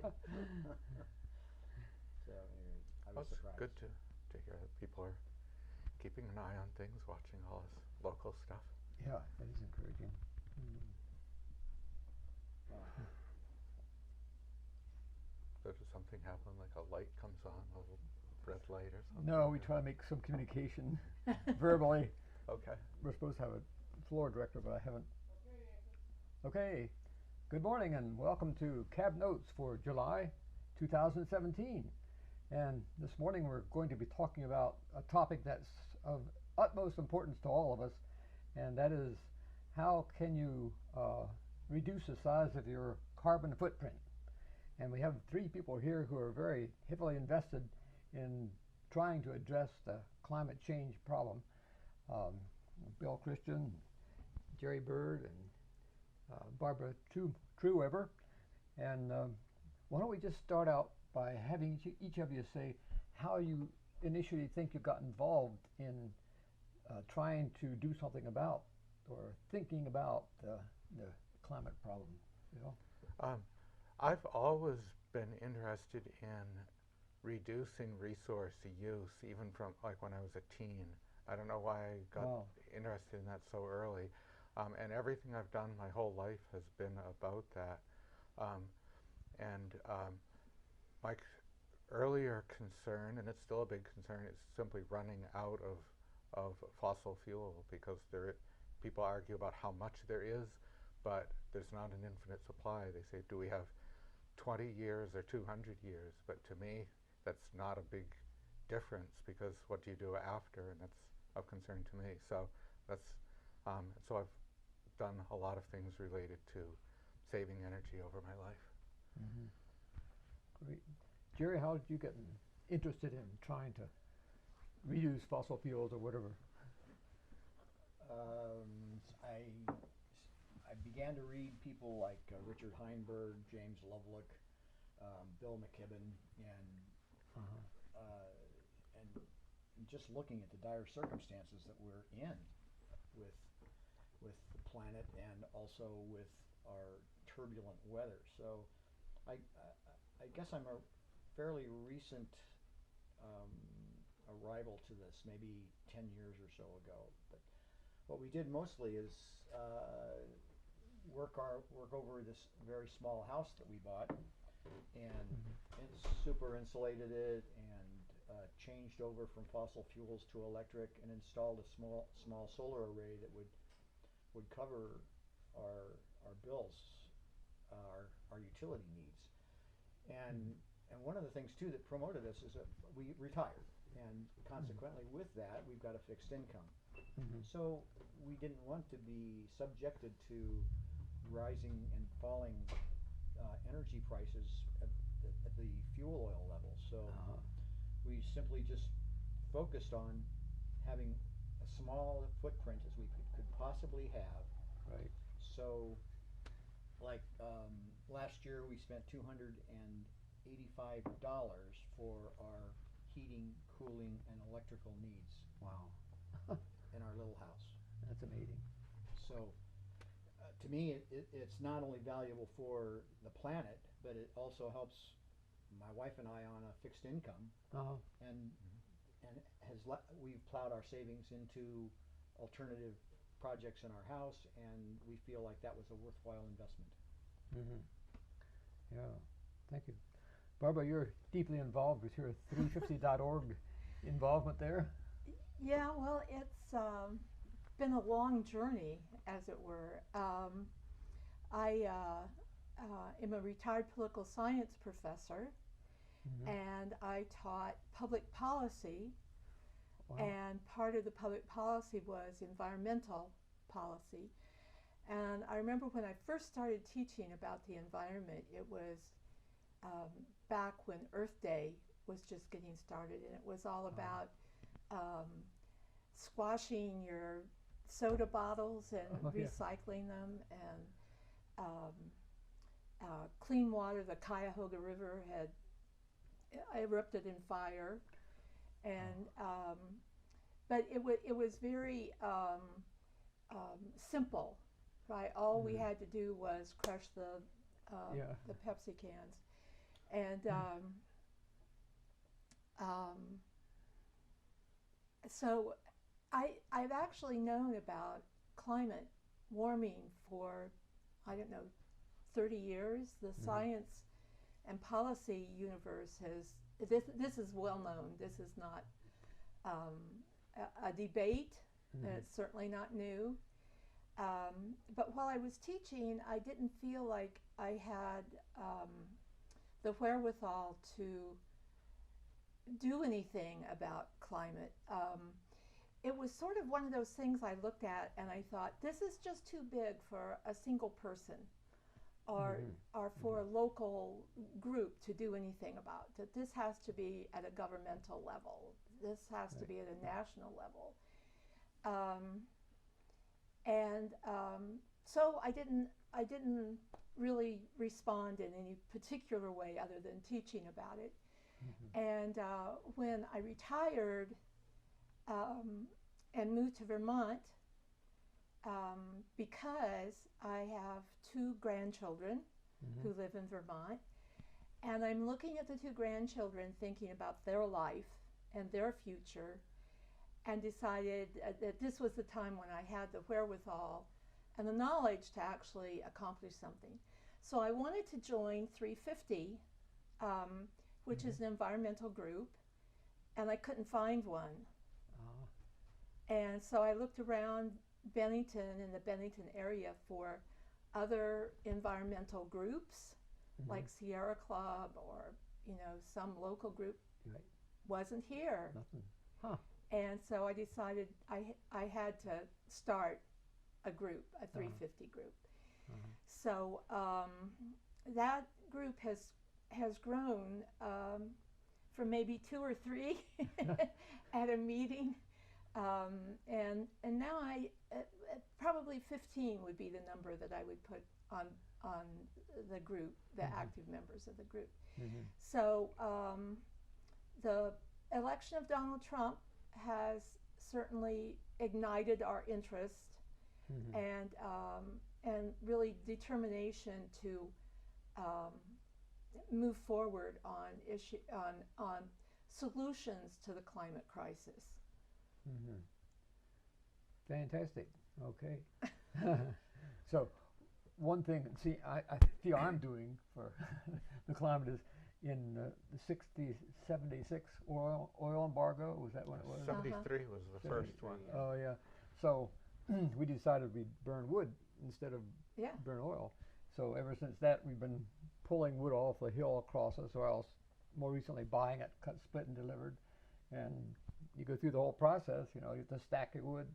So anyway, I Well, was it's surprised. good to hear that people are keeping an eye on things, watching all this local stuff. Yeah, that is encouraging. Well, So does something happen, like a light comes on, a little red light or something? No, we try to make some communication verbally. Okay. We're supposed to have a floor director, but I haven't. Okay. Good morning and welcome to C.A.B.B Notes for July 2017. And this morning we're going to be talking about a topic that's of utmost importance to all of us, and that is how can you reduce the size of your carbon footprint. And we have three people here who are very heavily invested in trying to address the climate change problem. Bill Christian, Gerry Bird, and Barbara Trueweber. And why don't we just start out by having each of you say how you initially think you got involved in trying to do something about or thinking about the climate problem. You know? I've always been interested in reducing resource use, even from like when I was a teen. I don't know why I got interested in that so early. And everything I've done my whole life has been about that. My earlier concern, and it's still a big concern, is simply running out of fossil fuel, because people argue about how much there is, but there's not an infinite supply. They say, do we have 20 years or 200 years? But to me, that's not a big difference, because what do you do after? And that's of concern to me. So so I've done a lot of things related to saving energy over my life. Mm-hmm. Great. Gerry, how did you get interested in trying to reuse fossil fuels or whatever? I began to read people like Richard Heinberg, James Lovelock, Bill McKibben, and just looking at the dire circumstances that we're in with the planet and also with our turbulent weather. So I guess I'm a fairly recent arrival to this, maybe 10 years or so ago. But what we did mostly is work over this very small house that we bought, and super insulated it, and changed over from fossil fuels to electric, and installed a small solar array that would cover our bills, our utility needs. And one of the things too that promoted us is that we retired, and consequently with that we've got a fixed income. So we didn't want to be subjected to rising and falling energy prices at the fuel oil level. So we simply just focused on having a small footprint as we could possibly have. Right. So like last year we spent $285 for our heating, cooling, and electrical needs. Wow. In our little house. That's amazing. So to me it's not only valuable for the planet, but it also helps my wife and I on a fixed income. And we've plowed our savings into alternative projects in our house, and we feel like that was a worthwhile investment. Yeah, thank you. Barbara, you're deeply involved with your 350.org involvement there. Yeah, well, it's been a long journey, as it were. I am a retired political science professor, and I taught public policy. Wow. And part of the public policy was environmental policy. And I remember when I first started teaching about the environment, it was back when Earth Day was just getting started, and it was all about squashing your soda bottles and recycling them, and clean water. The Cuyahoga River had erupted in fire, and but it was very simple, right? All we had to do was crush the Pepsi cans, And so I've actually known about climate warming for, I don't know, 30 years. The science and policy universe this is well known. This is not a debate. It's certainly not new. But while I was teaching, I didn't feel like I had the wherewithal to do anything about climate. It was sort of one of those things I looked at and I thought, this is just too big for a single person or for a local group to do anything about. That this has to be at a governmental level. This has to be at a national level. So I didn't really respond in any particular way other than teaching about it. And when I retired and moved to Vermont, because I have 2 grandchildren who live in Vermont, and I'm looking at the 2 grandchildren thinking about their life and their future, and decided that this was the time when I had the wherewithal and the knowledge to actually accomplish something. So I wanted to join 350, which is an environmental group, and I couldn't find one. And so I looked around Bennington and the Bennington area for other environmental groups, like Sierra Club or some local group. Wasn't here. Nothing. Huh. And so I decided I had to start a group, a 350 group. So that group has grown from maybe 2 or 3 at a meeting, and now probably 15 would be the number that I would put on the group, the active members of the group. So the election of Donald Trump has certainly ignited our interest and really determination to move forward on solutions to the climate crisis. Fantastic. Okay. So one thing, I feel I'm doing for the climate is in the 76 oil embargo. Was that when it was? 73 was the first one. Oh yeah. So we decided we'd burn wood instead of burn oil. So ever since that, we've been pulling wood off the hill across us, or else more recently buying it, cut, split, and delivered. And you go through the whole process. You have to stack your wood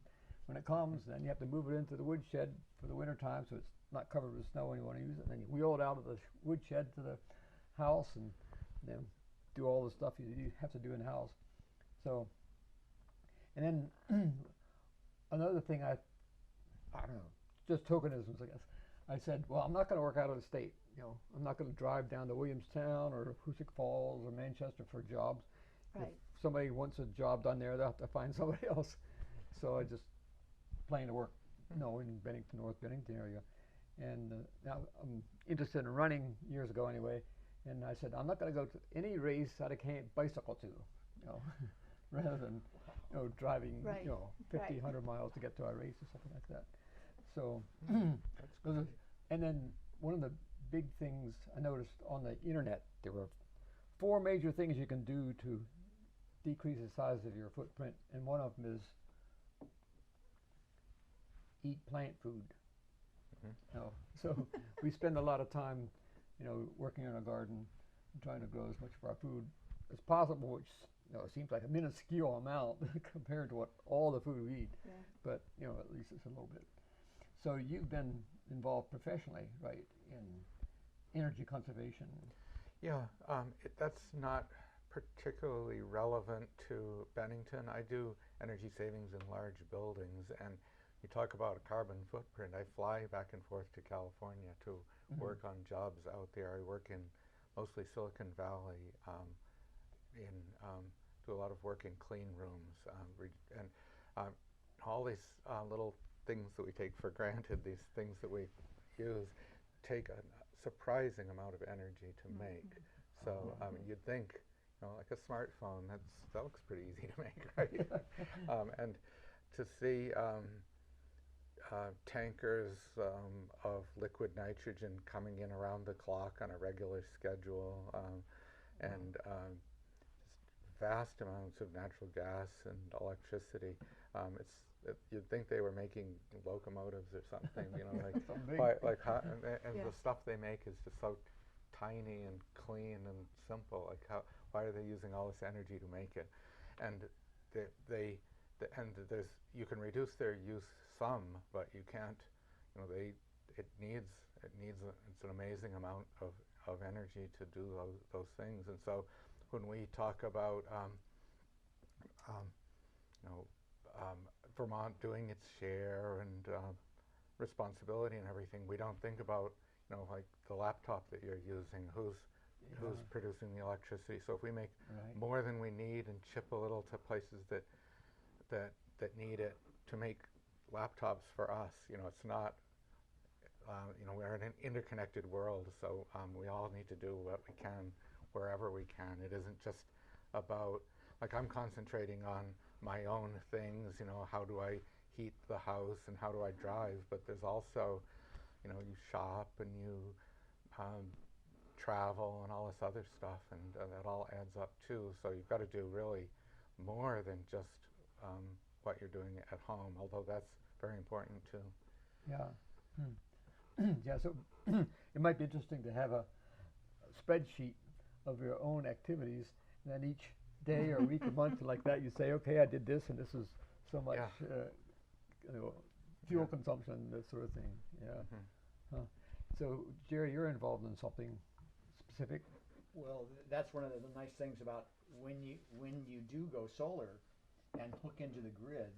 when it comes, then you have to move it into the woodshed for the winter time, so it's not covered with snow when you want to use it. And then you wheel it out of the woodshed to the house and do all the stuff you have to do in the house. So, and then another thing I don't know, just tokenisms, I guess. I said, well, I'm not going to work out of the state. I'm not going to drive down to Williamstown or Hoosick Falls or Manchester for jobs. Right. If somebody wants a job done there, they'll have to find somebody else. So I just plan to work, in Bennington, North Bennington area. And now I'm interested in running years ago anyway. And I said, I'm not going to go to any race that I can't bicycle to, rather than driving 50, 100 miles to get to a race or something like that. So, and then one of the big things I noticed on the internet, there were 4 major things you can do to decrease the size of your footprint, and one of them is eat plant food. So we spend a lot of time, working in a garden, trying to grow as much of our food as possible, which seems like a minuscule amount compared to what all the food we eat. Yeah. But at least it's a little bit. So you've been involved professionally, right, in energy conservation? Yeah, that's not particularly relevant to Bennington. I do energy savings in large buildings, and you talk about a carbon footprint. I fly back and forth to California to work on jobs out there. I work in mostly Silicon Valley, do a lot of work in clean rooms, and all these little things that we take for granted, these things that we use, take a surprising amount of energy to make. So you'd think, like a smartphone, that looks pretty easy to make, right? And to see tankers of liquid nitrogen coming in around the clock on a regular schedule, and just vast amounts of natural gas and electricity. You'd think they were making locomotives or something, like how, and Yeah. the stuff they make is just so tiny and clean and simple. Like why are they using all this energy to make it? And you can reduce their use some, but you can't. It's an amazing amount of energy to do those things. And so when we talk about um, you know, Vermont doing its share and responsibility and everything, we don't think about, like the laptop that you're using, who's producing the electricity. So if we make more than we need and chip a little to places that need it to make laptops for us, it's not. We're in an interconnected world, so we all need to do what we can wherever we can. It isn't just about, like, I'm concentrating on my own things, how do I heat the house and how do I drive, but there's also, you shop and you travel and all this other stuff, and that all adds up too. So you've got to do really more than just what you're doing at home, although that's very important too. Yeah. Yeah, so it might be interesting to have a spreadsheet of your own activities, and then each day or week or month like that, you say, okay, I did this, and this is so much fuel consumption, this sort of thing. Yeah. Huh. So, Gerry, you're involved in something specific. Well, that's one of the nice things about when you do go solar and hook into the grid.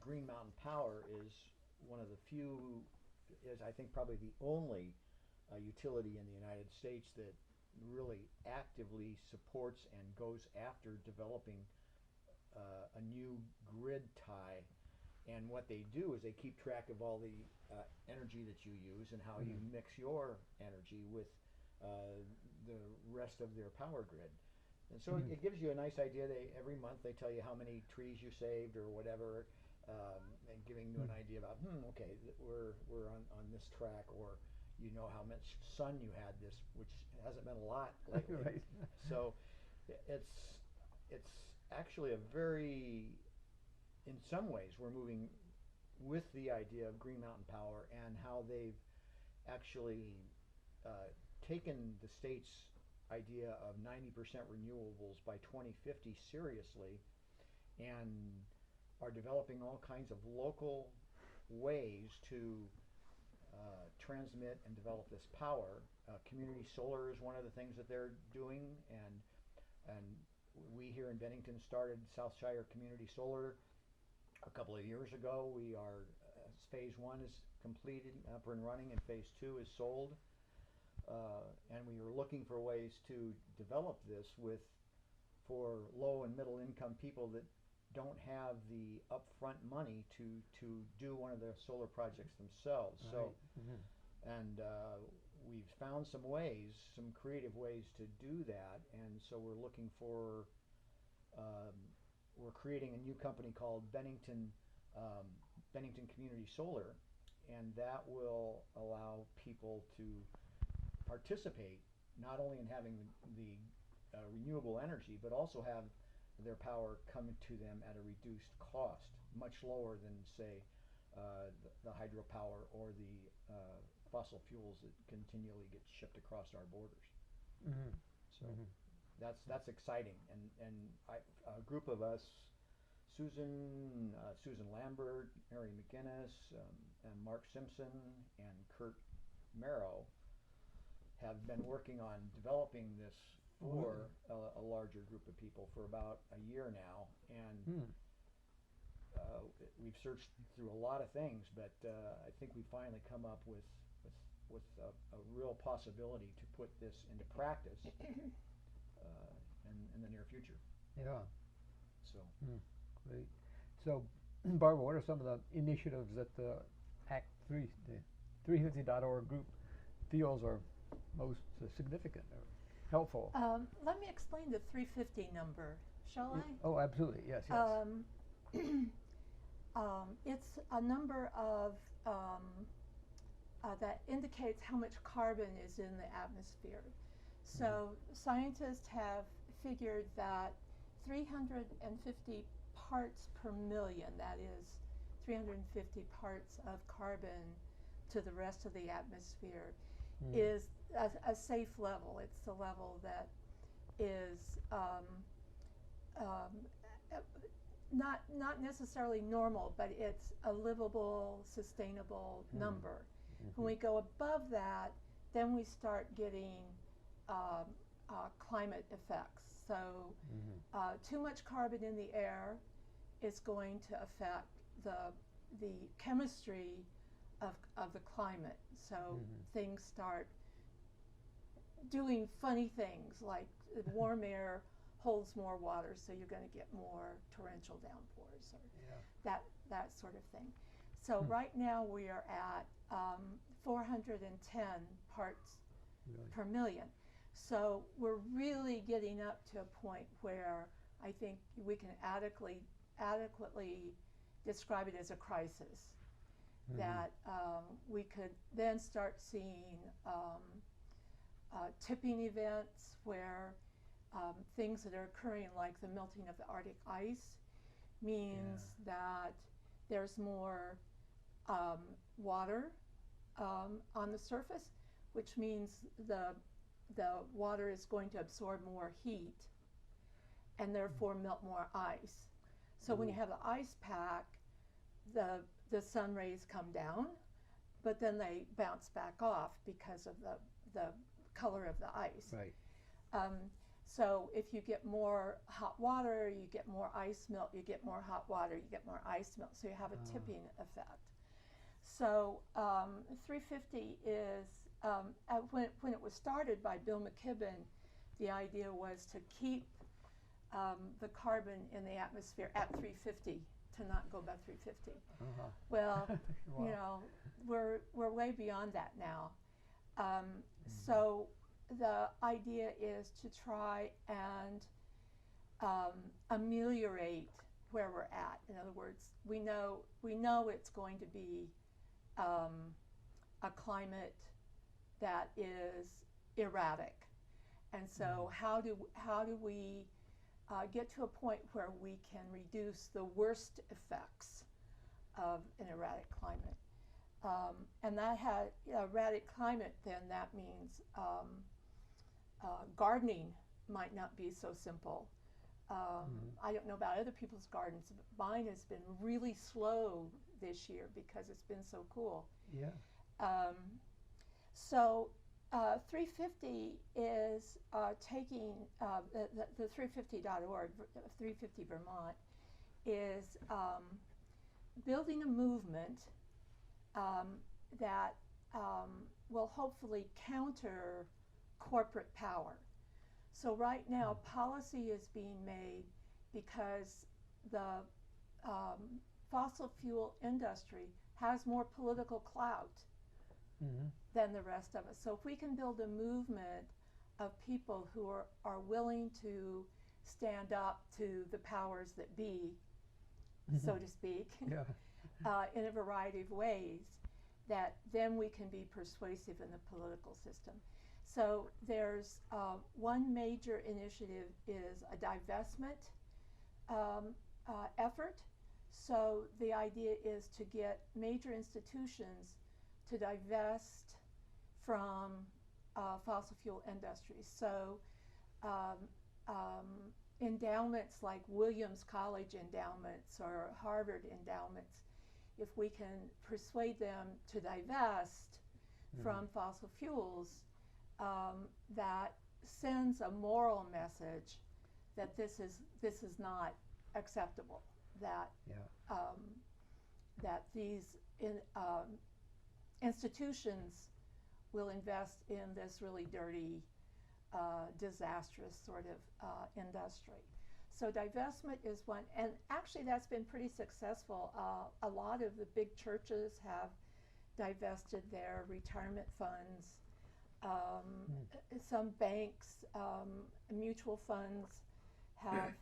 Green Mountain Power is one of the few, is I think probably the only utility in the United States that really actively supports and goes after developing a new grid tie. And what they do is they keep track of all the energy that you use and how you mix your energy with the rest of their power grid. And so it gives you a nice idea. Every month they tell you how many trees you saved or whatever, and giving you an idea about, okay, we're on this track, or how much sun you had which hasn't been a lot lately. Right. So it's actually a very, in some ways, we're moving with the idea of Green Mountain Power and how they've actually taken the state's idea of 90% renewables by 2050 seriously, and are developing all kinds of local ways to transmit and develop this power. Community solar is one of the things that they're doing, and we here in Bennington started Southshire Community Solar a couple of years ago. We are phase 1 is completed, up and running, and phase 2 is sold. And we were looking for ways to develop this for low and middle income people that don't have the upfront money to do one of the solar projects themselves. Right. So, and we've found some creative ways to do that. And so we're looking for, we're creating a new company called Bennington Community Solar, and that will allow people to participate not only in having the renewable energy, but also have their power come to them at a reduced cost, much lower than, say, the hydropower or the fossil fuels that continually get shipped across our borders. So that's exciting, and a group of us, Susan Lambert, Mary McGinnis, and Mark Simpson, and Kurt Merrow have been working on developing this for a larger group of people for about a year now, and we've searched through a lot of things, but I think we finally come up with a real possibility to put this into practice in the near future. Yeah. So Great. So, Barbara, what are some of the initiatives that the Act 3, the 350.org group feels are most significant or helpful? Let me explain the 350 number, shall I? Oh, absolutely. Yes, yes. It's a number of that indicates how much carbon is in the atmosphere. So scientists have figured that 350 parts per million, that is 350 parts of carbon to the rest of the atmosphere, is a safe level. It's the level that is not necessarily normal, but it's a livable, sustainable number. When we go above that, then we start getting climate effects. So too much carbon in the air is going to affect the chemistry of the climate. So things start doing funny things, like warm air holds more water, so you're going to get more torrential downpours, or that sort of thing. So right now we are at 410 parts per million. So we're really getting up to a point where I think we can adequately describe it as a crisis. That we could then start seeing tipping events where things that are occurring, like the melting of the Arctic ice, means that there's more water on the surface, which means the water is going to absorb more heat and therefore melt more ice. So when you have the ice pack, the sun rays come down, but then they bounce back off because of the color of the ice. Right. So if you get more hot water, you get more ice melt, you get more hot water, you get more ice melt, so you have a tipping effect. So 350 is, when it was started by Bill McKibben, the idea was to keep the carbon in the atmosphere at 350, to not go above 350. Well, Wow. you know, we're way beyond that now. So the idea is to try and ameliorate where we're at. In other words, we know it's going to be a climate that is erratic, and so how do we get to a point where we can reduce the worst effects of an erratic climate? And that had erratic climate, then that means gardening might not be so simple. I don't know about other people's gardens, but mine has been really slow this year because it's been so cool. Yeah. So 350 is taking, the 350.org, 350 Vermont, is building a movement that will hopefully counter corporate power. So right now, policy is being made because the fossil fuel industry has more political clout than the rest of us. So if we can build a movement of people who are willing to stand up to the powers that be, so to speak, in a variety of ways, that then we can be persuasive in the political system. So there's one major initiative is a divestment effort. So the idea is to get major institutions to divest from fossil fuel industries. So endowments like Williams College endowments or Harvard endowments, if we can persuade them to divest from fossil fuels, that sends a moral message that this is not acceptable. That that these institutions will invest in this really dirty, disastrous sort of industry. So divestment is one, and actually that's been pretty successful. A lot of the big churches have divested their retirement funds. Some banks, mutual funds have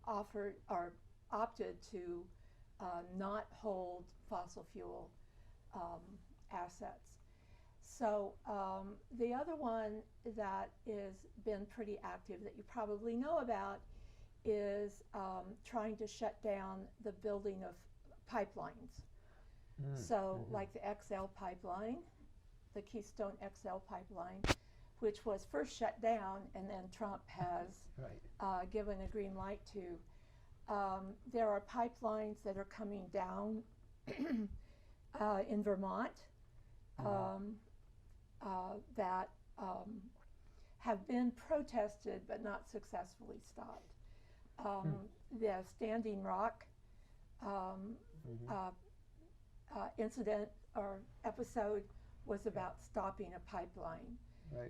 offered or opted to not hold fossil fuel assets. So the other one that has been pretty active that you probably know about is trying to shut down the building of pipelines. So like the XL pipeline, the Keystone XL pipeline, which was first shut down and then Trump has given a green light to. There are pipelines that are coming down in Vermont that have been protested but not successfully stopped. The Standing Rock incident or episode was about stopping a pipeline.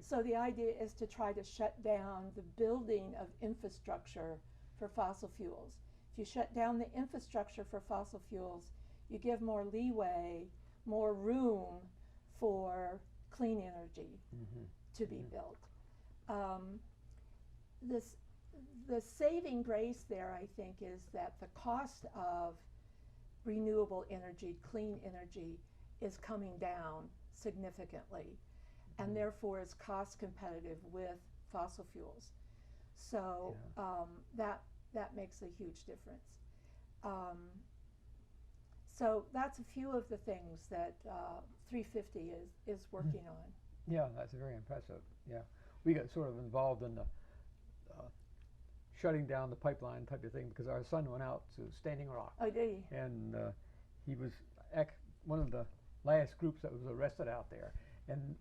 So the idea is to try to shut down the building of infrastructure for fossil fuels. If you shut down the infrastructure for fossil fuels, you give more leeway, more room for clean energy to be built. The saving grace there, I think, is that the cost of renewable energy, clean energy, is coming down significantly, and therefore is cost competitive with fossil fuels. So that makes a huge difference. So that's a few of the things that 350 is working on. Yeah, that's very impressive. Yeah, we got sort of involved in the shutting down the pipeline type of thing because our son went out to Standing Rock. Oh, did he? And he was one of the last groups that was arrested out there. And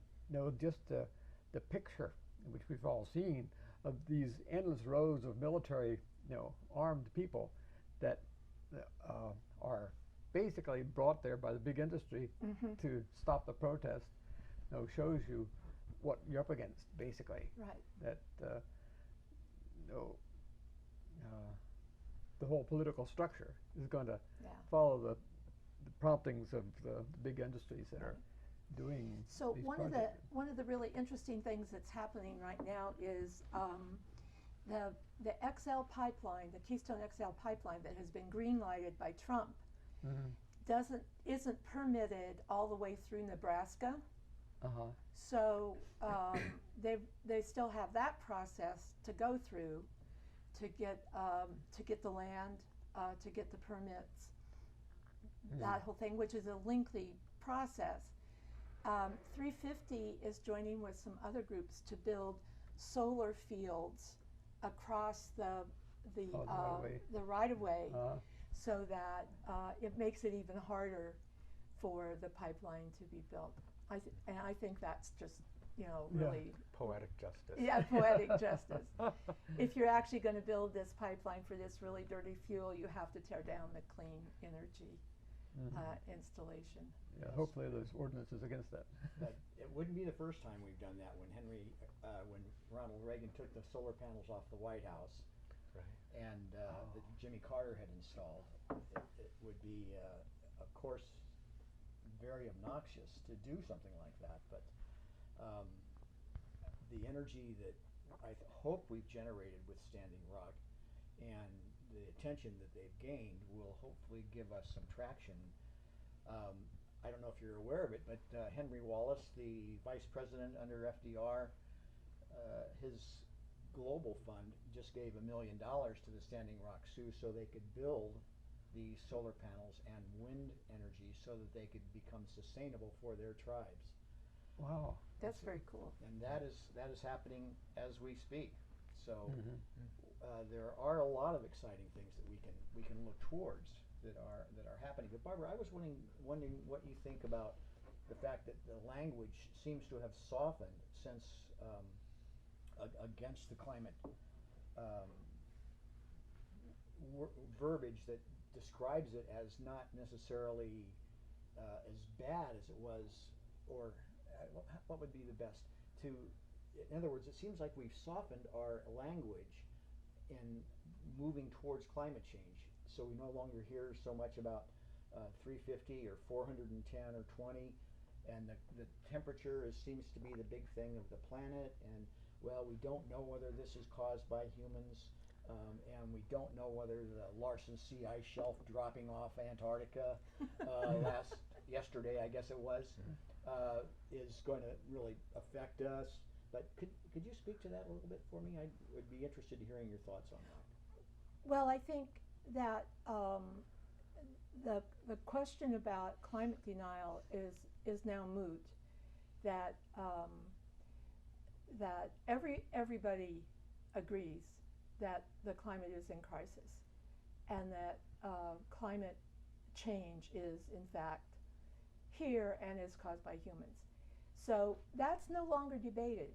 just the picture, which we've all seen, of these endless rows of military, armed people that are basically brought there by the big industry to stop the protest, shows you what you're up against, basically. Right. That the whole political structure is going to follow the promptings of the big industries that are doing so these one of the really interesting things that's happening right now is the XL pipeline, the Keystone XL pipeline that has been green lighted by Trump, isn't permitted all the way through Nebraska. So they still have that process to go through to get the land, to get the permits, that whole thing, which is a lengthy process. 350 is joining with some other groups to build solar fields across the right-of-way, so that it makes it even harder for the pipeline to be built. And I think that's just, really poetic justice. Yeah, poetic justice. If you're actually going to build this pipeline for this really dirty fuel, you have to tear down the clean energy installation. Yeah, hopefully there's ordinances against that. But it wouldn't be the first time we've done that. When Ronald Reagan took the solar panels off the White House, and that Jimmy Carter had installed, it would be, of course, very obnoxious to do something like that. But the energy that I hope we've generated with Standing Rock and the attention that they've gained will hopefully give us some traction. I don't know if you're aware of it, but Henry Wallace, the vice president under FDR, his global fund just gave $1 million to the Standing Rock Sioux so they could build these solar panels and wind energy so that they could become sustainable for their tribes. Wow, that's very cool. And that is happening as we speak. So there are a lot of exciting things that we can look towards that are happening. But Barbara, I was wondering what you think about the fact that the language seems to have softened since against the climate verbiage that describes it as not necessarily as bad as it was, or what would be the best to. In other words, it seems like we've softened our language in moving towards climate change. So we no longer hear so much about 350 or 410 or 20 and the temperature seems to be the big thing of the planet, and well, we don't know whether this is caused by humans, and we don't know whether the Larsen sea ice shelf dropping off Antarctica yesterday, I guess it was, is going to really affect us. But could you speak to that a little bit for me? I would be interested in hearing your thoughts on that. Well, I think that the question about climate denial is now moot. That that everybody agrees that the climate is in crisis, and that climate change is in fact here and is caused by humans. So that's no longer debated.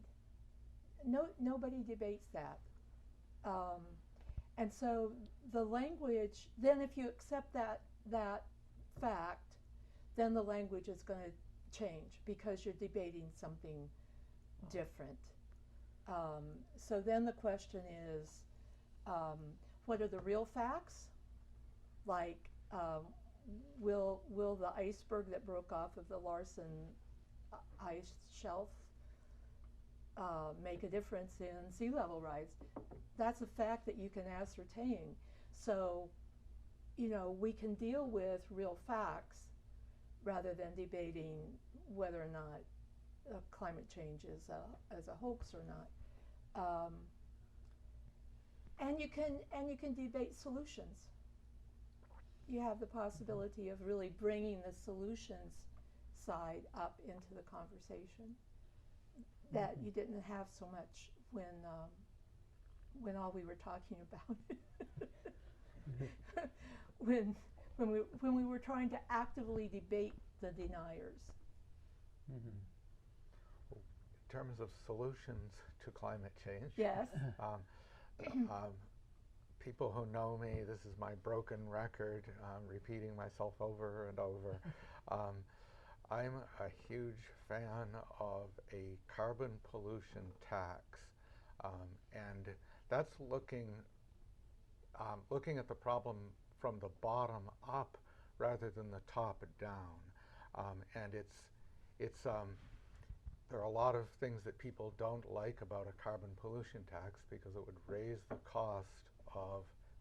Nobody debates that. And so the language, then if you accept that fact, then the language is going to change because you're debating something different. So then the question is, what are the real facts? Like, will the iceberg that broke off of the Larsen ice shelf make a difference in sea level rise? That's a fact that you can ascertain. So, you know, we can deal with real facts rather than debating whether or not climate change is a hoax or not. And you can debate solutions. You have the possibility of really bringing the solutions side up into the conversation that you didn't have so much when all we were talking about when we were trying to actively debate the deniers. In terms of solutions to climate change, Yes. People who know me, this is my broken record, repeating myself over and over. I'm a huge fan of a carbon pollution tax, and that's looking at the problem from the bottom up rather than the top down. And there are a lot of things that people don't like about a carbon pollution tax because it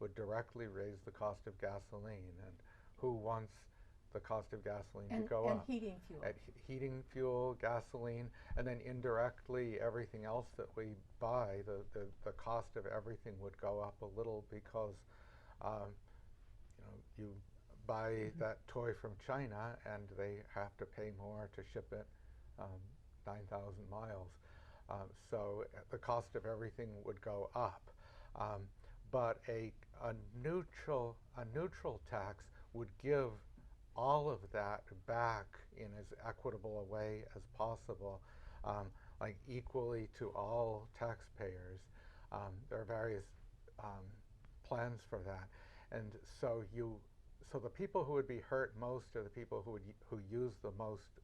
would directly raise the cost of gasoline, and who wants the cost of gasoline to go up? And heating fuel. Heating fuel, gasoline, and then indirectly everything else that we buy, the cost of everything would go up a little because you buy that toy from China and they have to pay more to ship it 9,000 miles. So the cost of everything would go up. But a neutral tax would give all of that back in as equitable a way as possible, like equally to all taxpayers. There are various plans for that, and so the people who would be hurt most are the people who use the most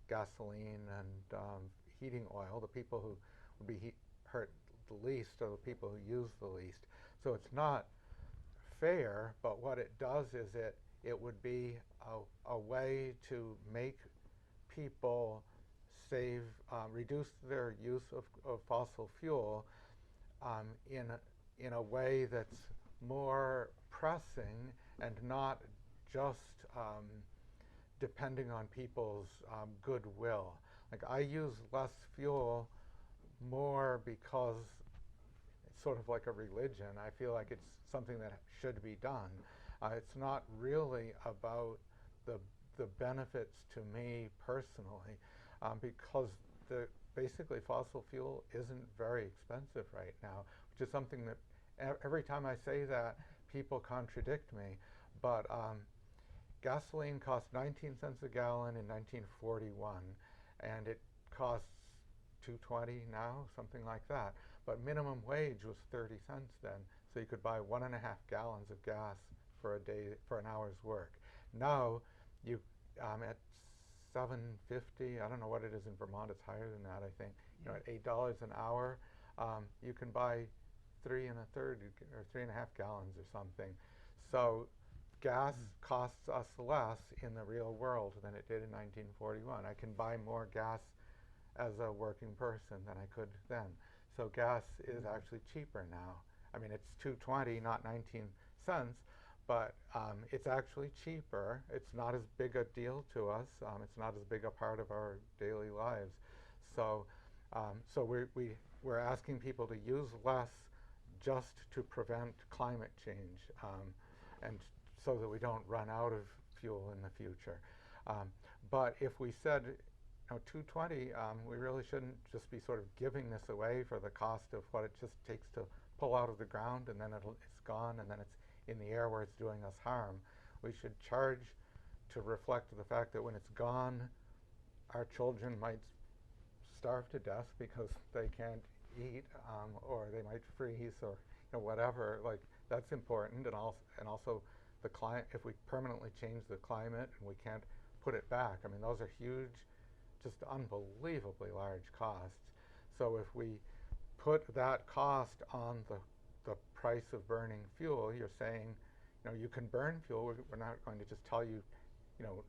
gasoline and heating oil. The people who would be hurt the least are the people who use the least. So it's not fair, but what it does is it would be a way to make people reduce their use of fossil fuel in a way that's more pressing and not just depending on people's goodwill. Like, I use less fuel more because it's sort of like a religion. I feel like it's something that should be done. It's not really about the benefits to me personally, because basically fossil fuel isn't very expensive right now, which is something that every time I say that, people contradict me. But gasoline cost 19 cents a gallon in 1941, and it costs $2.20 now, something like that. But minimum wage was 30 cents then, so you could buy 1.5 gallons of gas for a day, for an hour's work. Now, you at $7.50, I don't know what it is in Vermont, it's higher than that, I think. You know, at $8 an hour, you can buy 3 1/3 or 3.5 gallons or something. So gas costs us less in the real world than it did in 1941. I can buy more gas as a working person than I could then. So gas is actually cheaper now. I mean, it's $2.20, not 19 cents, but it's actually cheaper. It's not as big a deal to us. It's not as big a part of our daily lives. So, we're asking people to use less just to prevent climate change, and so that we don't run out of fuel in the future. But if we said, $2.20, we really shouldn't just be sort of giving this away for the cost of what it just takes to pull out of the ground, and then it's gone, and then it's in the air where it's doing us harm. We should charge to reflect the fact that when it's gone, our children might starve to death because they can't eat, or they might freeze, or whatever. Like, that's important, and also the climate. If we permanently change the climate and we can't put it back, I mean, those are huge, just unbelievably large costs. So if we put that cost on the price of burning fuel, you're saying, you can burn fuel. We're not going to just tell you,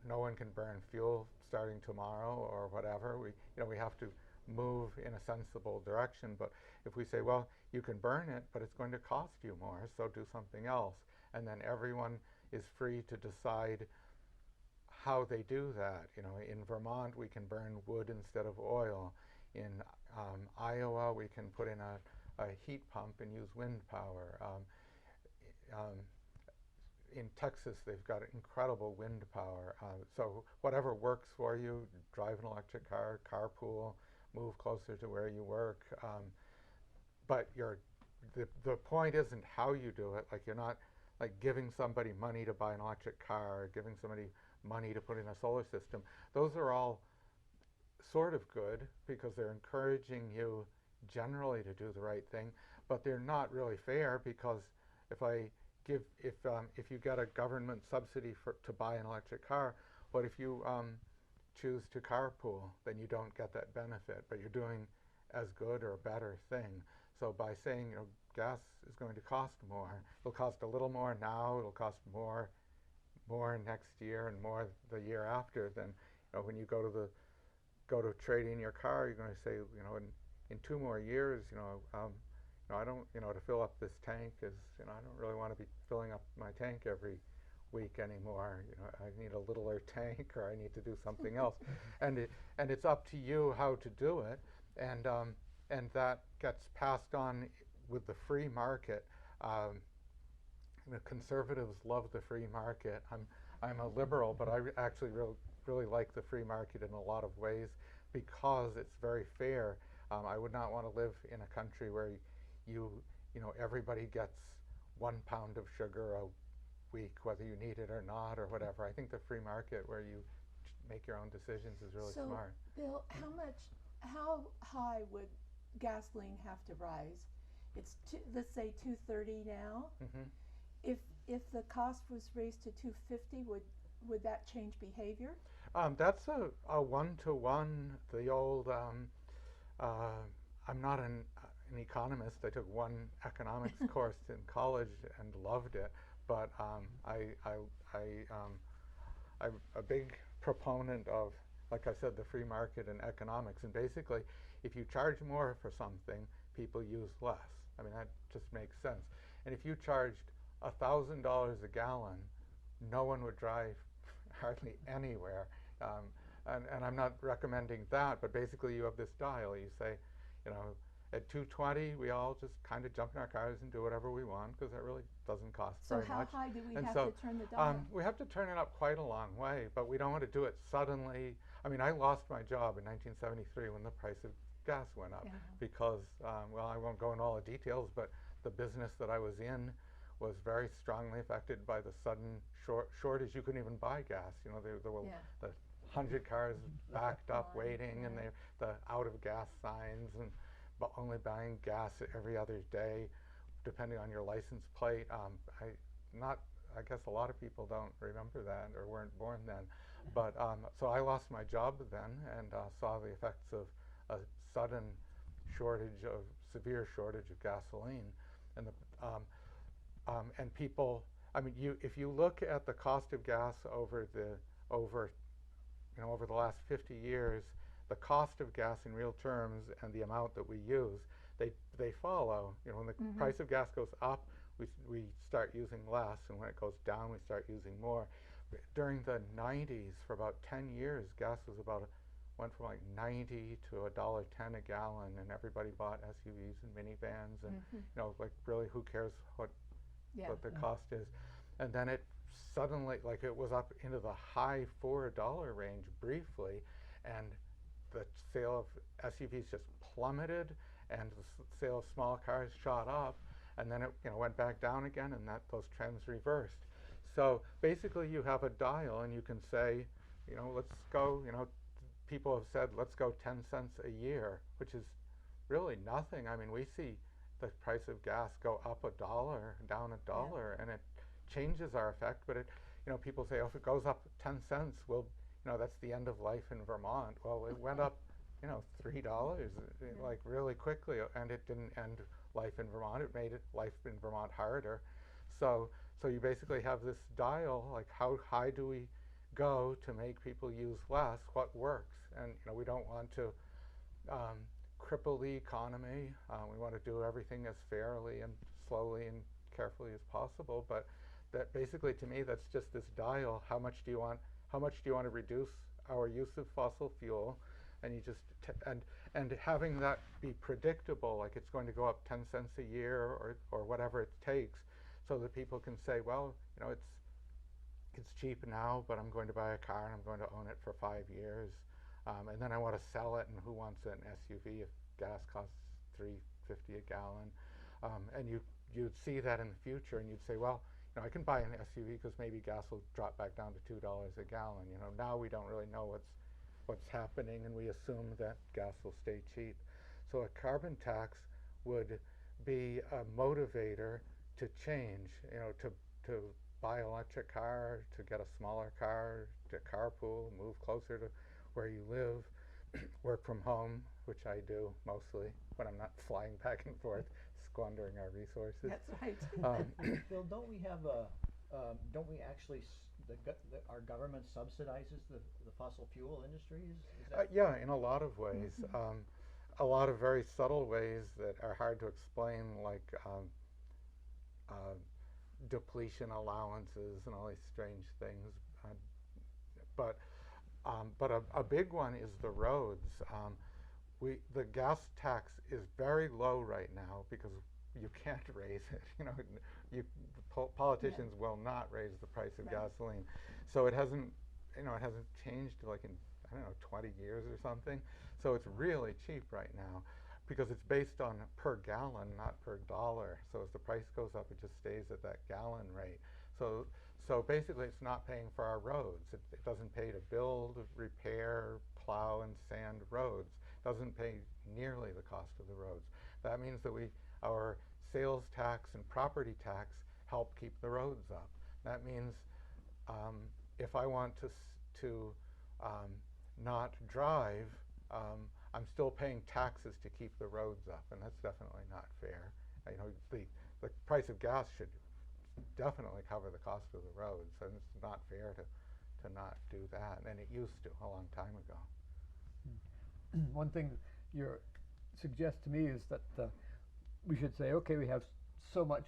no one can burn fuel starting tomorrow or whatever. We have to move in a sensible direction. But if we say, well, you can burn it, but it's going to cost you more, so do something else, and then everyone is free to decide how they do that. In Vermont, we can burn wood instead of oil. In Iowa, we can put in a heat pump and use wind power. In Texas, they've got incredible wind power. So whatever works for you, drive an electric car, carpool, move closer to where you work. But the point isn't how you do it. Like, you're not like giving somebody money to buy an electric car, or giving somebody money to put in a solar system. Those are all sort of good because they're encouraging you generally to do the right thing, but they're not really fair, because if you get a government subsidy to buy an electric car, what if you choose to carpool? Then you don't get that benefit, but you're doing as good or a better thing. So by saying, gas is going to cost more, it'll cost a little more now, it'll cost more next year, and more the year after. Then when you go to trade in your car, you're going to say, in 2 more years, I don't, to fill up this tank is, I don't really want to be filling up my tank every week anymore. I need a littler tank, or I need to do something else. And it's up to you how to do it, and that gets passed on with the free market. The conservatives love the free market. I'm a liberal, but I actually really like the free market in a lot of ways, because it's very fair. I would not want to live in a country where everybody gets 1 pound of sugar a week, whether you need it or not, or whatever. I think the free market, where you make your own decisions, is really smart. Bill, how high would gasoline have to rise? It's let's say $2.30 now. Mm-hmm. If the cost was raised to $2.50, would that change behavior? That's a one-to-one. The old I'm not an economist. I took one economics course in college and loved it, but I'm a big proponent of, like I said, the free market and economics. And basically, if you charge more for something, people use less. I mean, that just makes sense. And if you charged $1,000 a gallon, no one would drive hardly anywhere. And I'm not recommending that, but basically you have this dial. You say, at $2.20, we all just kind of jump in our cars and do whatever we want, because that really doesn't cost very much. So how high do we have to turn the dial? We have to turn it up quite a long way, but we don't want to do it suddenly. I mean, I lost my job in 1973 when the price of gas went up, because, well, I won't go into all the details, but the business that I was in was very strongly affected by the sudden shortage. You couldn't even buy gas. There were the 100 cars backed up waiting, and the out of gas signs, and only buying gas every other day, depending on your license plate. I guess a lot of people don't remember that, or weren't born then. But so I lost my job then, and saw the effects of a sudden severe shortage of gasoline, and people I mean, if you look at the cost of gas over over the last 50 years, the cost of gas in real terms and the amount that we use, they follow. When the price of gas goes up, we start using less, and when it goes down, we start using more. During the 90s, for about 10 years, gas was went from like 90 to $1.10 a gallon, and everybody bought SUVs and minivans, and like really, who cares what the cost is? And then it suddenly, like, it was up into the high $4 range briefly, and the sale of SUVs just plummeted, and the sale of small cars shot up, and then it went back down again, and those trends reversed. So basically, you have a dial, and you can say, let's go. People have said, let's go 10 cents a year, which is really nothing. I mean, we see the price of gas go up $1, down $1, and it changes our effect. But people say, oh, if it goes up 10 cents, well, that's the end of life in Vermont. Well, it went up, $3, like really quickly, and it didn't end life in Vermont. It made life in Vermont harder. So you basically have this dial, like how high do we go to make people use less? What works? And we don't want to cripple the economy. We want to do everything as fairly and slowly and carefully as possible. But that basically, to me, that's just this dial. How much do you want to reduce our use of fossil fuel? And you just and having that be predictable, like it's going to go up 10 cents a year or whatever it takes, so that people can say, well, it's cheap now, but I'm going to buy a car and I'm going to own it for 5 years, and then I want to sell it. And who wants an SUV if gas costs $3.50 a gallon? And you'd see that in the future, and you'd say, well, I can buy an SUV because maybe gas will drop back down to $2 a gallon. Now we don't really know what's happening, and we assume that gas will stay cheap. So a carbon tax would be a motivator to change, to buy an electric car, to get a smaller car, to carpool, move closer to where you live, work from home, which I do mostly when I'm not flying back and forth, squandering our resources. That's right. Bill, don't we have don't we actually, our government subsidizes the fossil fuel industry? Is that yeah, in a lot of ways. A lot of very subtle ways that are hard to explain, like depletion allowances and all these strange things. But a big one is the roads. The gas tax is very low right now because you can't raise it. Politicians will not raise the price of gasoline, so it hasn't changed like in 20 years or something. So it's really cheap right now because it's based on per gallon, not per dollar. So as the price goes up, it just stays at that gallon rate. So basically, it's not paying for our roads. It doesn't pay to build, repair, plow, and sand roads. It doesn't pay nearly the cost of the roads. That means that our sales tax and property tax help keep the roads up. That means if I want to not drive, I'm still paying taxes to keep the roads up, and that's definitely not fair. The price of gas should definitely cover the cost of the roads, and it's not fair to not do that, and it used to a long time ago. One thing you suggest to me is that we should say, okay, we have so much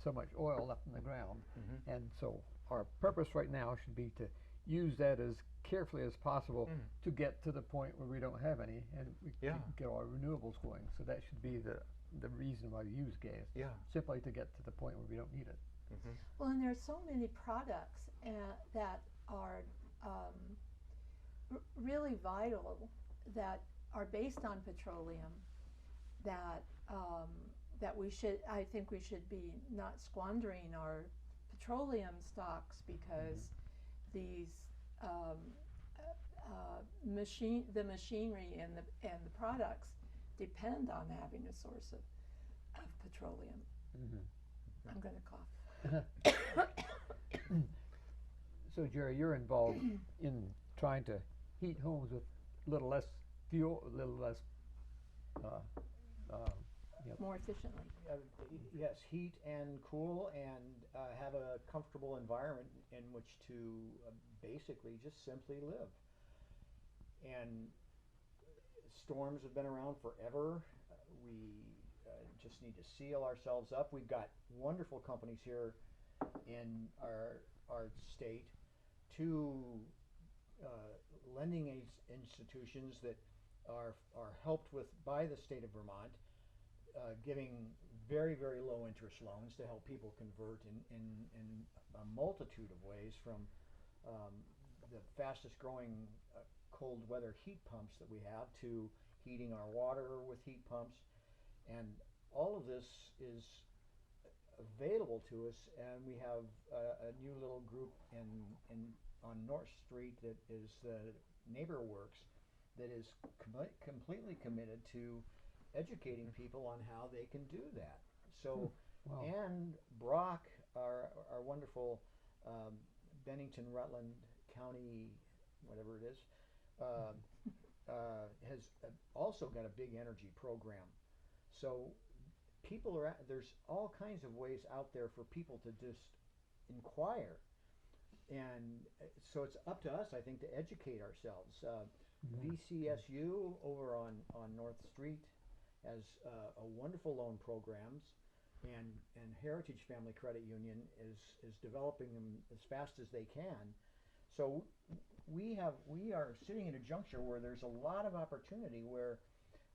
so much oil left in the ground, and so our purpose right now should be to use that as carefully as possible to get to the point where we don't have any, and we can get our renewables going. So that should be the reason why we use gas, simply to get to the point where we don't need it. Well, and there are so many products that are really vital, that are based on petroleum, that I think we should be not squandering our petroleum stocks, because these the machinery and the products depend on having a source of petroleum. I'm going to cough. So, Gerry, you're involved in trying to heat homes with a little less fuel, a little less more efficiently. Yes, heat and cool, and have a comfortable environment in which to basically just simply live. And storms have been around forever. We just need to seal ourselves up. We've got wonderful companies here in our state, two lending institutions that are helped with by the state of Vermont, giving very, very low interest loans to help people convert in a multitude of ways, from the fastest growing cold weather heat pumps that we have to heating our water with heat pumps. And all of this is available to us, and we have a new little group on North Street that is Neighbor Works, that is completely committed to educating people on how they can do that. So, Wow. and Brock, our wonderful Bennington Rutland County, whatever it is, has also got a big energy program. So people there's all kinds of ways out there for people to just inquire. And so it's up to us, I think, to educate ourselves. VCSU over on North Street has a wonderful loan programs, and Heritage Family Credit Union is developing them as fast as they can. So we are sitting at a juncture where there's a lot of opportunity where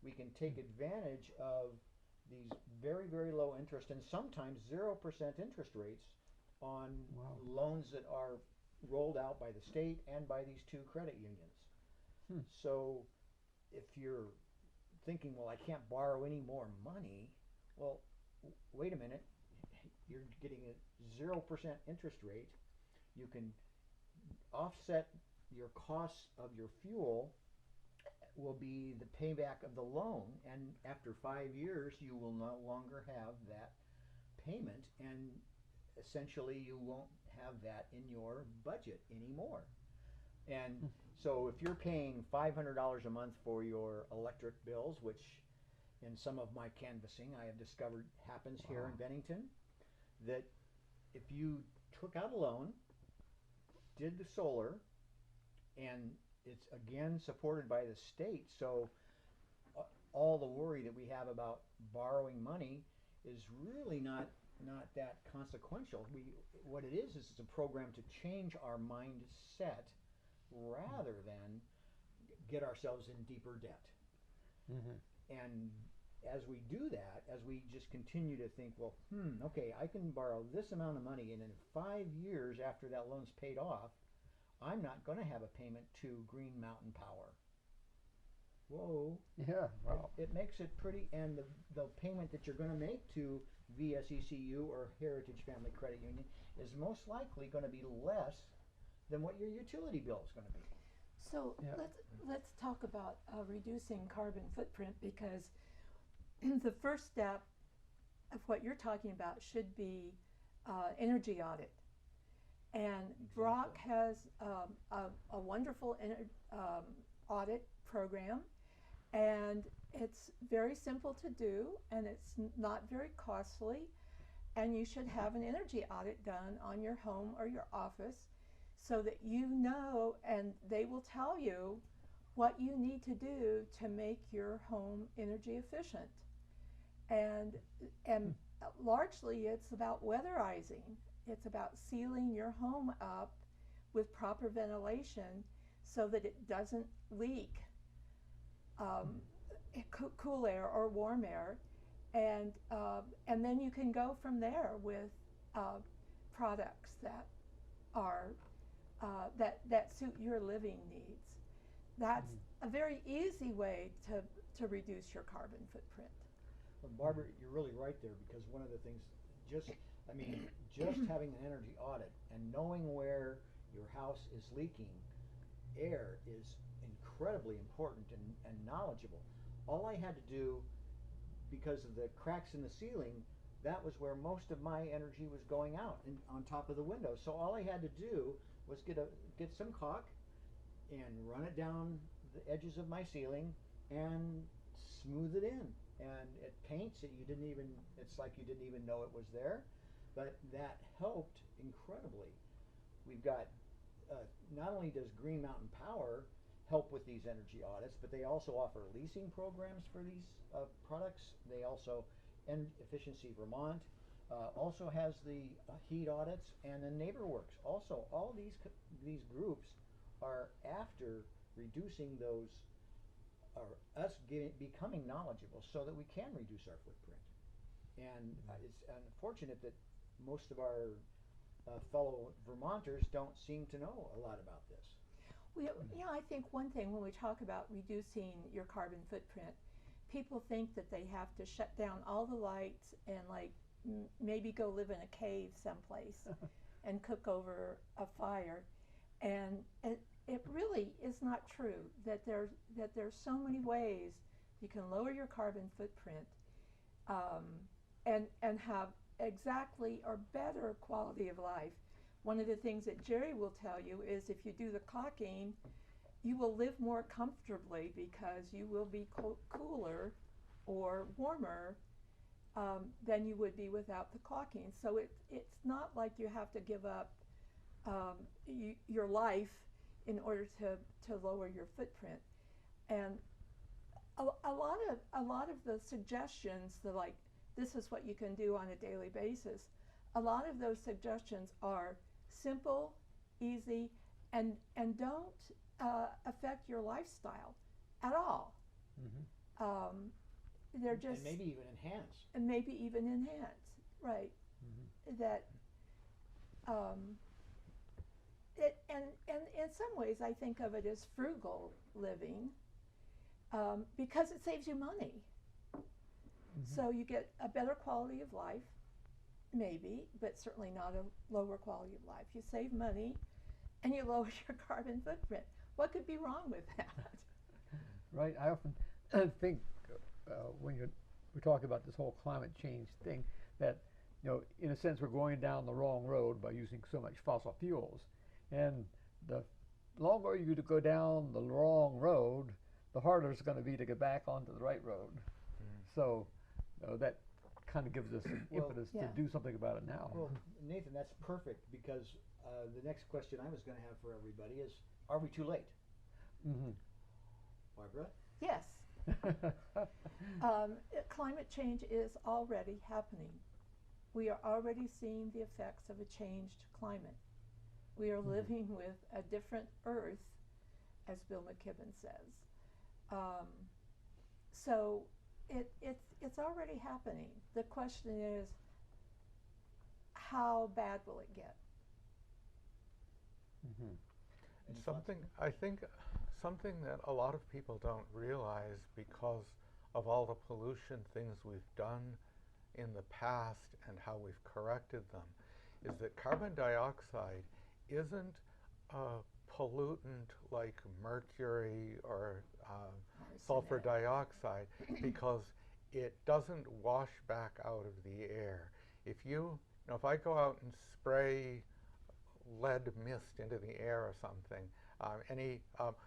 we can take advantage of these very, very low interest and sometimes 0% interest rates on loans that are rolled out by the state and by these two credit unions. So if you're thinking, well, I can't borrow any more money, well, wait a minute, you're getting a 0% interest rate. You can offset your costs of your fuel will be the payback of the loan, and after 5 years you will no longer have that payment, and essentially you won't have that in your budget anymore. And so if you're paying $500 a month for your electric bills, which in some of my canvassing I have discovered happens here in Bennington, that if you took out a loan, did the solar, and it's again supported by the state, so all the worry that we have about borrowing money is really not that consequential. What it is it's a program to change our mindset rather than get ourselves in deeper debt. And as we do that, as we just continue to think, well, okay, I can borrow this amount of money, and in 5 years after that loan's paid off, I'm not going to have a payment to Green Mountain Power. Whoa. Yeah, wow. It makes it pretty, and the payment that you're going to make to VSECU or Heritage Family Credit Union is most likely going to be less than what your utility bill is going to be. So let's talk about reducing carbon footprint, because the first step of what you're talking about should be energy audit. And Brock has a wonderful audit program, and it's very simple to do, and it's not very costly, and you should have an energy audit done on your home or your office so that you know, and they will tell you what you need to do to make your home energy efficient. And largely it's about weatherizing. It's about sealing your home up with proper ventilation so that it doesn't leak cool air or warm air, and then you can go from there with products that are that suit your living needs. That's a very easy way to reduce your carbon footprint. Well, Barbara, you're really right there, because one of the things, just having an energy audit and knowing where your house is leaking air is incredibly important and knowledgeable. All I had to do, because of the cracks in the ceiling, that was where most of my energy was going out, and on top of the window. So all I had to do was get some caulk and run it down the edges of my ceiling and smooth it in. and it paints it. It's like you didn't even know it was there, but that helped incredibly. We've got, not only does Green Mountain Power help with these energy audits, but they also offer leasing programs for these products. They also, Efficiency Vermont also has the heat audits, and then NeighborWorks. Also, all these groups are after reducing those, or us becoming knowledgeable so that we can reduce our footprint. And it's unfortunate that most of our fellow Vermonters don't seem to know a lot about this. Well, I think one thing when we talk about reducing your carbon footprint, people think that they have to shut down all the lights and maybe go live in a cave someplace and cook over a fire, and it really is not true. That there's so many ways you can lower your carbon footprint, and have exactly or better quality of life. One of the things that Gerry will tell you is if you do the caulking, you will live more comfortably because you will be cooler or warmer than you would be without the caulking. So it's not like you have to give up your life in order to lower your footprint. And a lot of the suggestions, this is what you can do on a daily basis, a lot of those suggestions are simple, easy, and don't affect your lifestyle at all. Mm-hmm. They're just, and maybe even enhance. And maybe even enhance, right? Mm-hmm. That and in some ways I think of it as frugal living, because it saves you money. Mm-hmm. So you get a better quality of life, maybe, but certainly not a lower quality of life. You save money and you lower your carbon footprint. What could be wrong with that? Right. I often think when we're talking about this whole climate change thing, that in a sense we're going down the wrong road by using so much fossil fuels, and the longer you go down the wrong road, the harder it's going to be to get back onto the right road. So that kind of gives us an impetus to do something about it now. Well, Nathan, that's perfect, because the next question I was going to have for everybody is, are we too late? Mm-hmm. Barbara? Yes. Climate change is already happening. We are already seeing the effects of a changed climate. We are living with a different Earth, as Bill McKibben says. So it's already happening. The question is, how bad will it get? I think something that a lot of people don't realize, because of all the pollution things we've done in the past and how we've corrected them, is that carbon dioxide isn't a pollutant like mercury or sulfur dioxide, because it doesn't wash back out of the air. If if I go out and spray lead mist into the air or something,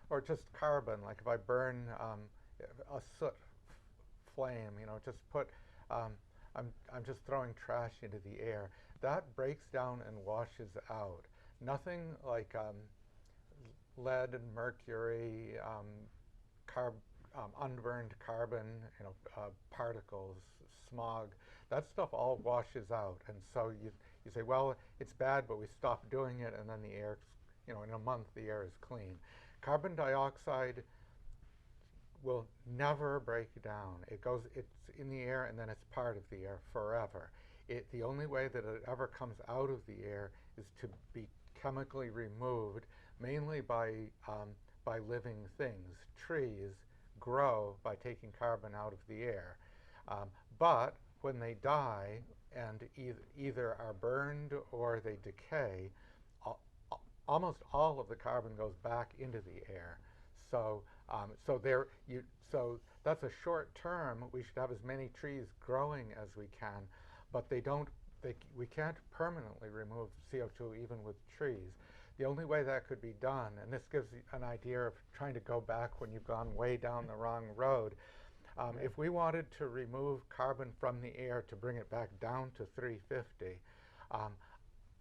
or just carbon, like if I burn a soot flame, just put, I'm just throwing trash into the air. That breaks down and washes out. Nothing like lead and mercury, unburned carbon, particles, smog, that stuff all washes out. And so you say, well, it's bad, but we stop doing it, and then the air, in a month, the air is clean. Carbon dioxide will never break down. It's in the air, and then it's part of the air forever. The only way that it ever comes out of the air is to be chemically removed, mainly by living things. Trees grow by taking carbon out of the air. But when they die and either are burned or they decay, almost all of the carbon goes back into the air. So that's a short term. We should have as many trees growing as we can, but we can't permanently remove CO2 even with trees. The only way that could be done, and this gives you an idea of trying to go back when you've gone way down the wrong road, If we wanted to remove carbon from the air to bring it back down to 350,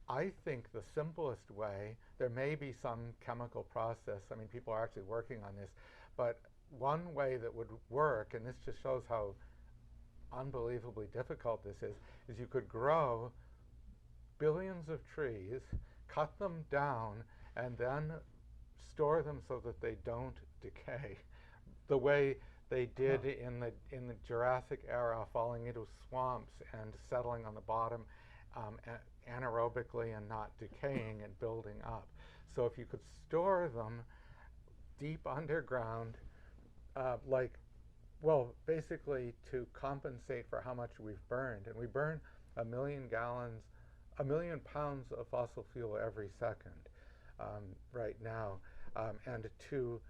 I think the simplest way, there may be some chemical process, I mean, people are actually working on this, but one way that would work, and this just shows how unbelievably difficult this is you could grow billions of trees, cut them down, and then store them so that they don't decay, the way they did in the Jurassic era, falling into swamps and settling on the bottom anaerobically and not decaying and building up. So if you could store them deep underground, basically to compensate for how much we've burned, and we burn 1 million pounds of fossil fuel every second right now, and to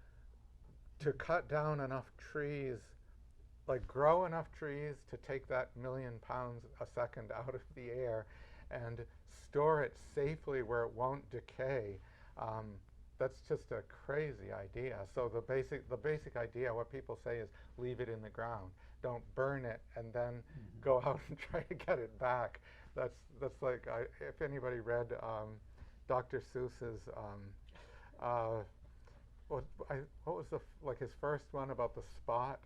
cut down enough trees, like grow enough trees to take that 1 million pounds a second out of the air and store it safely where it won't decay. That's just a crazy idea. So the basic idea, what people say is leave it in the ground. Don't burn it and then go out and try to get it back. That's like, if anybody read Dr. Seuss's, what was his first one about the spot?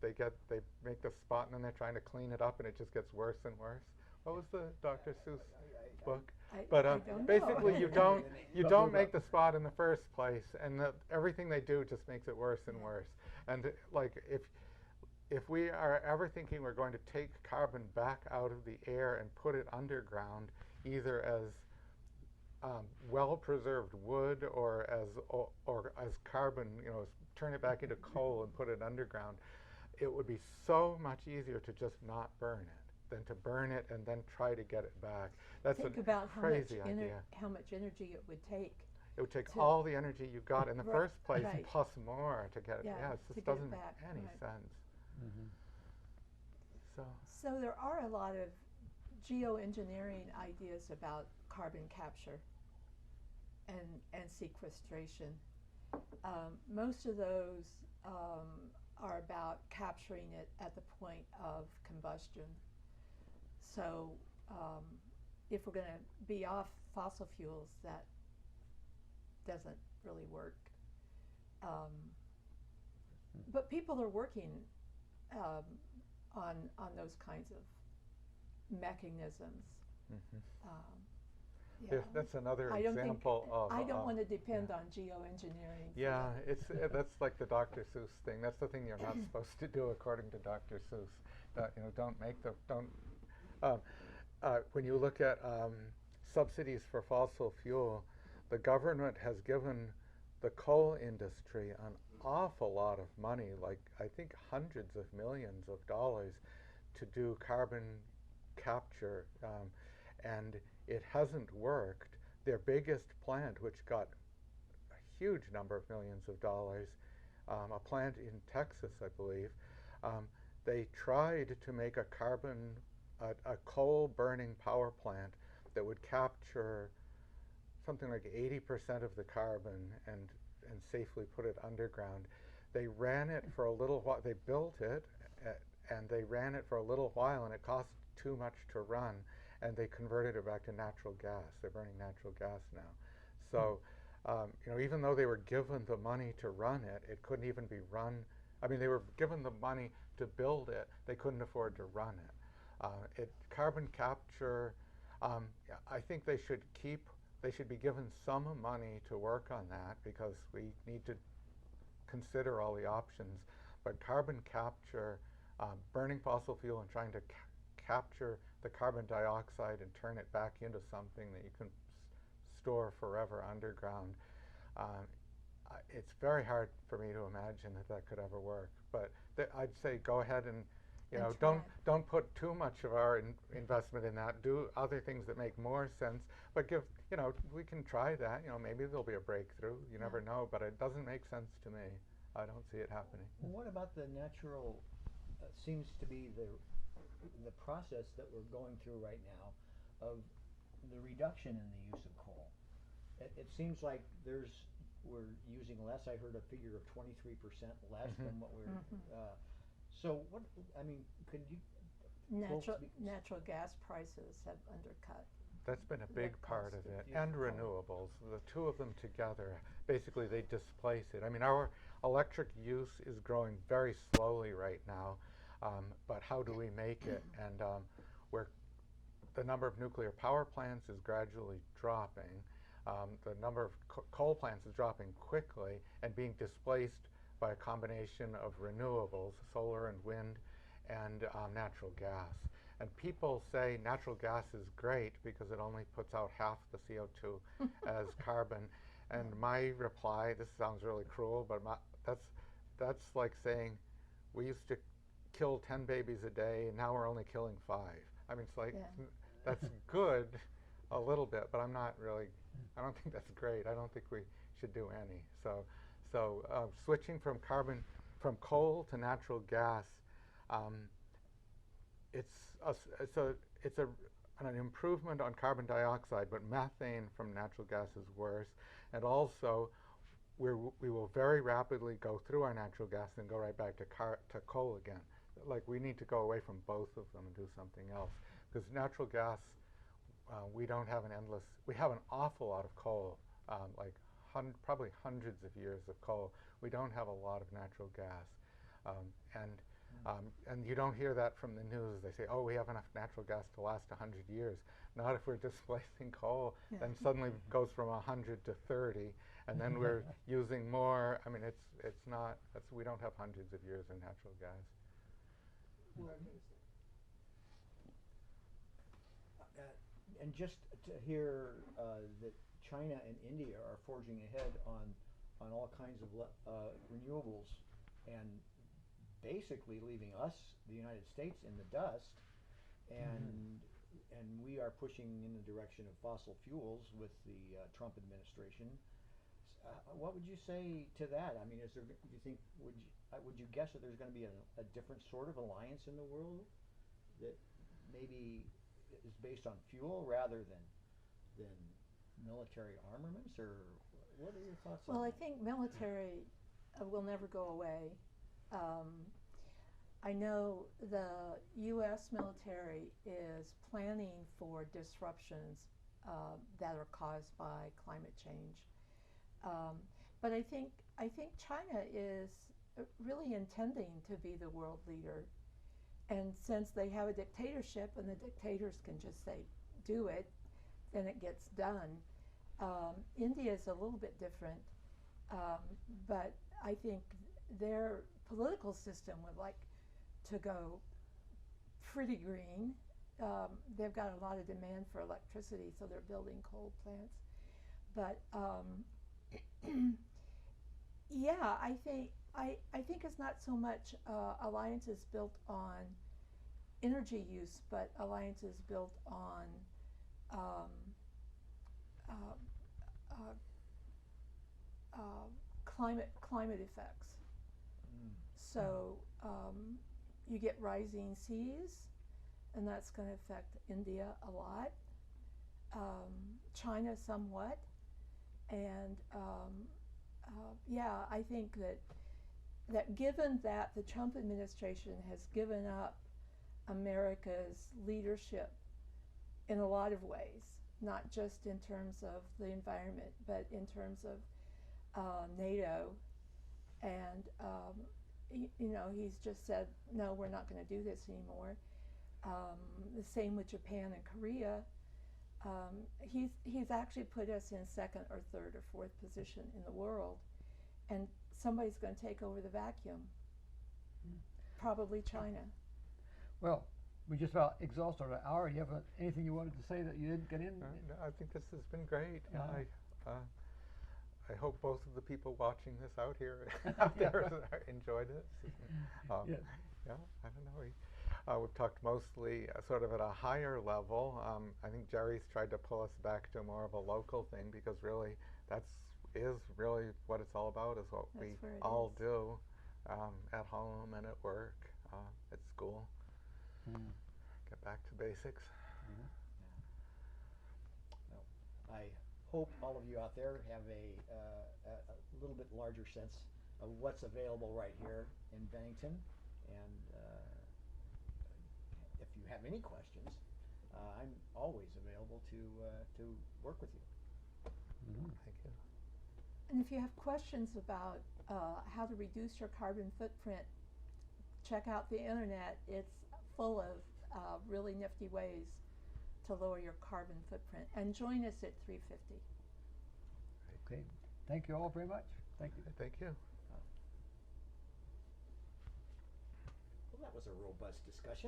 They make the spot and then they're trying to clean it up and it just gets worse and worse. What was the Dr. Seuss book? But basically, you don't make the spot in the first place, and everything they do just makes it worse and worse. And like if we are ever thinking we're going to take carbon back out of the air and put it underground, either as well-preserved wood or as carbon, turn it back into coal and put it underground, it would be so much easier to just not burn it than to burn it and then try to get it back. That's Think a about crazy idea. how much energy it would take. It would take all the energy you got in the first place right. plus more to get it. Yeah, It to just get it doesn't back, make any right. sense. So there are a lot of geoengineering ideas about carbon capture and sequestration. Most of those are about capturing it at the point of combustion. So if we're going to be off fossil fuels, that doesn't really work. But people are working on those kinds of mechanisms. That's another I don't example of. I don't want to depend on geoengineering. Yeah, that's like the Dr. Seuss thing. That's the thing you're not supposed to do, according to Dr. Seuss. When you look at subsidies for fossil fuel, the government has given the coal industry an awful lot of money, like I think hundreds of millions of dollars, to do carbon capture, and it hasn't worked. Their biggest plant, which got a huge number of millions of dollars, a plant in Texas, I believe, they tried to make a coal-burning power plant that would capture something like 80% of the carbon and safely put it underground. They ran it for a little while. They built it, and they ran it for a little while, and it cost too much to run, and they converted it back to natural gas. They're burning natural gas now. So, even though they were given the money to run it, it couldn't even be run. I mean, they were given the money to build it. They couldn't afford to run it. Carbon capture, I think they should be given some money to work on that, because we need to consider all the options. But carbon capture, burning fossil fuel and trying to capture the carbon dioxide and turn it back into something that you can store forever underground, it's very hard for me to imagine that could ever work. But I'd say go ahead and don't put too much of our investment in that. Do other things that make more sense. But we can try that. Maybe there'll be a breakthrough. You never know. But it doesn't make sense to me. I don't see it happening. Well, what about the natural? Seems to be the process that we're going through right now of the reduction in the use of coal. It seems like we're using less. I heard a figure of 23% less than what we're. So what, I mean, could you, Natural gas prices have undercut. That's been a The big part cost of of it, using and coal. renewables. The two of them together, basically, they displace it. I mean, our electric use is growing very slowly right now, but how do we make it? And where the number of nuclear power plants is gradually dropping, the number of coal plants is dropping quickly and being displaced by a combination of renewables, solar and wind, and natural gas. And people say natural gas is great because it only puts out half the CO2 as carbon. And my reply, this sounds really cruel, but that's like saying we used to kill 10 babies a day and now we're only killing 5. I mean, it's like, Yeah. that's good a little bit, but I don't think that's great. I don't think we should do any. So switching from coal to natural gas, it's an improvement on carbon dioxide, but methane from natural gas is worse. And also, we will very rapidly go through our natural gas and go right back to coal again. Like, we need to go away from both of them and do something else. Because natural gas, we don't have we have an awful lot of coal, like probably hundreds of years of coal. We don't have a lot of natural gas. And you don't hear that from the news. They say, oh, we have enough natural gas to last 100 years. Not if we're displacing coal. Yeah. Then suddenly it goes from 100 to 30, and then we're using more. I mean, we don't have hundreds of years in natural gas. And just to hear that China and India are forging ahead on all kinds of renewables, and basically leaving us, the United States, in the dust, and we are pushing in the direction of fossil fuels with the Trump administration. What would you say to that? I mean, do you think, would you guess that there's going to be a different sort of alliance in the world that maybe is based on fuel rather than military armaments, or what are your thoughts on Well, I that? think military will never go away. I know the U.S. military is planning for disruptions that are caused by climate change. But I think China is really intending to be the world leader. And since they have a dictatorship and the dictators can just say, do it, then it gets done. India is a little bit different, but I think their political system would like to go pretty green. They've got a lot of demand for electricity, so they're building coal plants. But yeah, I think it's not so much alliances built on energy use, but alliances built on climate effects. So you get rising seas, and that's going to affect India a lot, China somewhat, and yeah, I think that given that the Trump administration has given up America's leadership in a lot of ways, not just in terms of the environment, but in terms of NATO, and he's just said, no, we're not going to do this anymore. The same with Japan and Korea. He's actually put us in second or third or fourth position in the world, and somebody's going to take over the vacuum. Probably China. Well, we just about exhausted our hour. Do you have anything you wanted to say that you didn't get in? No, I think this has been great. I hope both of the people watching this out there enjoyed it. Yes. Yeah, I don't know. We've talked mostly sort of at a higher level. I think Gerry's tried to pull us back to more of a local thing, because really is really what it's all about, is what we all do at home and at work, at school. Get back to basics. Well, I hope all of you out there have a little bit larger sense of what's available right here in Bennington, And if you have any questions, I'm always available to work with you. Thank you. And if you have questions about how to reduce your carbon footprint, check out the internet. It's full of really nifty ways to lower your carbon footprint. And join us at 350. Okay. Thank you all very much. Thank you. Thank you. Well, that was a robust discussion.